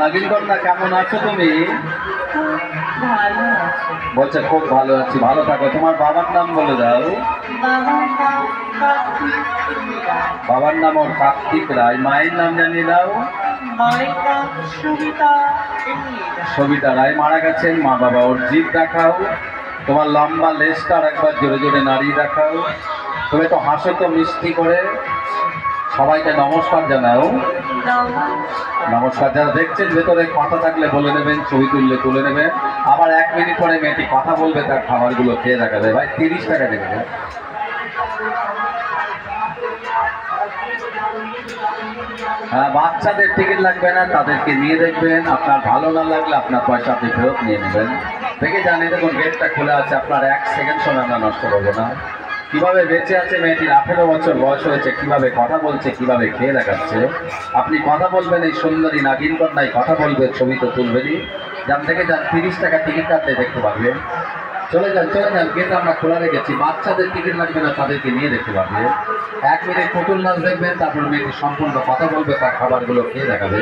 নাগিন কন্যা কেমন আছো তুমি? বলছে খুব ভালো আছি। ভালো থাকো। তোমার বাবার নাম বলে দাও। বাবার নাম ওর কার্তিক রায়। মায়ের নাম জানিয়ে দাও। সবিতা রায়। মারা গেছেন মা বাবা। ওর জিভ দেখাও। তোমার লম্বা লেজটা একবার জোরে জোরে নাড়িয়ে দেখাও। তুমি তো হাসো তো মিষ্টি করে। সবাইকে নমস্কার জানাও। নমস্কার। যারা দেখছেন ভেতরে কথা থাকলে বলে নেবেন, ছবি তুললে তুলে নেবেন। আবার 1 মিনিট পরে মেয়েটি কথা বলবে, তার খাবারগুলো খেয়ে দেখাবে। ভাই 30 টাকা দেবে। হ্যাঁ, বাচ্চাদের টিকিট লাগবে না, তাদেরকে নিয়ে দেখবেন। আপনার ভালো না লাগলে আপনার পয়সা আপনি ফেরত নিয়ে নেবেন। দেখে জানি দেখুন গেটটা খোলা আছে, আপনার 1 সেকেন্ড সময় আমরা নষ্ট করবো না। কিভাবে বেঁচে আছে মেয়েটির, 18 বছর বয়স হয়েছে, কিভাবে কথা বলছে, কিভাবে খেয়ে দেখাচ্ছে। আপনি কথা বলবেন, এই সুন্দরী নাগিন কন্যায় কথা বলবে, ছবি তো তুলবেনই। যান থেকে যান, 30 টাকা টিকিট কাটলে দেখতে পারবেন। চলে যান চলে যান, গেট আমরা খোলা রেখেছি। বাচ্চাদের টিকিট লাগবে না, তাদেরকে নিয়ে দেখতে পারবে। 1 মিনিট পুতুল নাচ দেখবেন, তারপর মেয়েটি সম্পূর্ণ কথা বলবে, তার খাবারগুলো খেয়ে দেখাবে।